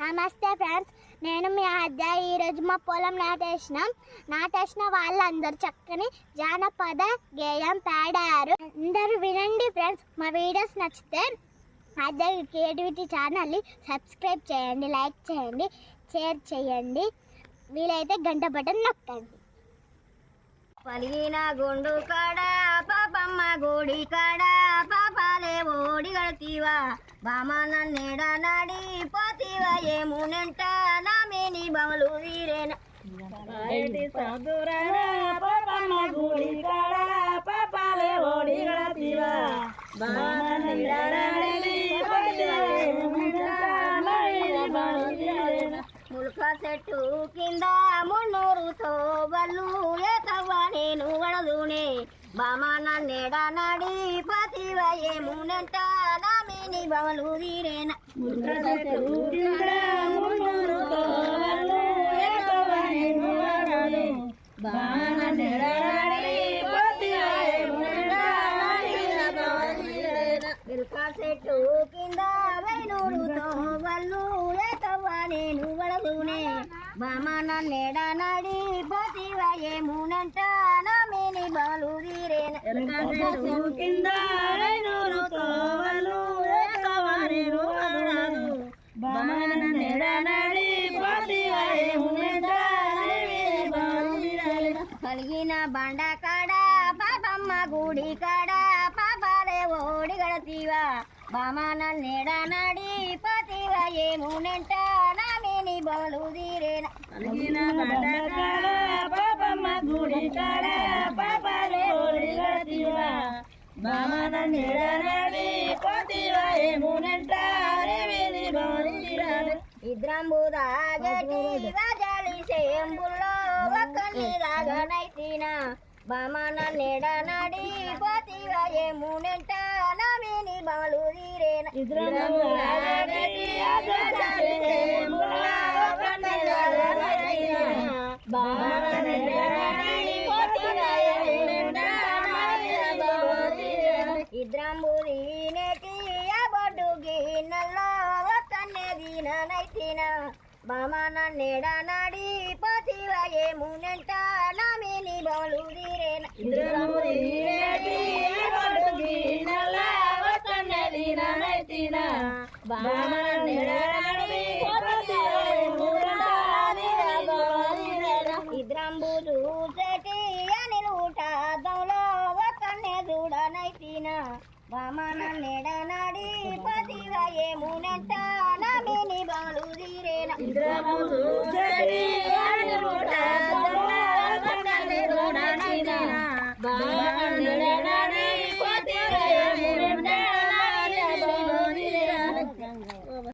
నమస్తే ఫ్రెండ్స్, నేను మీ ఆద్య. ఈరోజు మా పొలం నాటేసిన వాళ్ళందరూ చక్కని జానపద గేయం పాడారు. అందరూ వినండి ఫ్రెండ్స్. మా వీడియోస్ నచ్చితే ఆద్య క్రియేటివిటీ ఛానల్ని సబ్స్క్రైబ్ చేయండి, లైక్ చేయండి, షేర్ చేయండి, వీలైతే గంట బటన్ నొక్కండి. పలిగిన గుండు కాడ పాపమ్మ గుడి కాడ పాపాలే ఓడి గడతీవా బామ నన్నేడ నాడి పోతీవా ఏమునంట నా మేని బమలు వీరేన పాపమ్మ గుడి కాడ పాపాలే ఓడి గడతీవా బామ నన్నేడ నాడి పోతీవా ఏమునంట నా మేని బమలు వీరేన ముల్క చెట్టు కింద మున్నూరుతో బల్లు లేతవ్వ నేను వడదునే బామ నన్నేడ నాడి పతివ ఏమునంట నా మేని బమలు వీరేన ముల్క చెట్టు కింద మున్నూరుతో బల్లు లేతవ్వ నేను వడదునే బామ నన్నేడ నాడి పతివ ఏమునంట నా మేని బమలు వీరేన ముల్క చెట్టు కింద వైనూరుతో బల్లు లేతవ్వ నేను వడదునే బామ నన్నేడ నాడి పతివ ఏమునంట నా మేని బమలు వీరేన కింద రైనూరుతో వాళ్ళు ఏకవారిరు అరుణాలు బామన నెడనడి పతివై మునట కలిగిన బండ కాడ పాపమ్మ గుడి కాడ పాపాలే ఓడి గడతీవా బామ నన్నేడ నాడి పతివ ఏమునంట నా మేని బమలు వీరేన కలిగిన బండకాడ పాపమ్మ గుడి కాడ పాపాలే ఓడి గడతీవా బామన నెడనడి పతివై మునట రేవిది బమలిరాలు ఇద్రంబు రాగటి రాజాలి సేంబుల్లో ఒక్కని రాగనైతిన బామ నన్నేడ నాడి పతివ ఏమునంట నా మేని బమలు వీరేన ఇద్రము రాగటి రాజాలి ముల్ల ఒకటి రాగనైతిన బామన నెడనడి పతివై మునట ఇద్రంబు దీనేటి అబడ్డు గిన్నెల్లో ఒక్కనే దీననైతిన బామ నన్నేడ నాడి పతివ ఏమునంట నా మేని బమలు వీరేన ఇద్రము రేటి అడుగి నల్ల వతనది ననైతిన బామన నెడనడి పతివై మునట ఇద్రంబు చూసేటి అనిలుటాదంలో ఒక్కనే చూడనైతిన బామ నన్నేడ నాడి పతివ ఏమునంట నా మేని బమలు వీరేన ఇద్రము చూసరి అడుగుట దొంగ వతనది ననైతిన బామన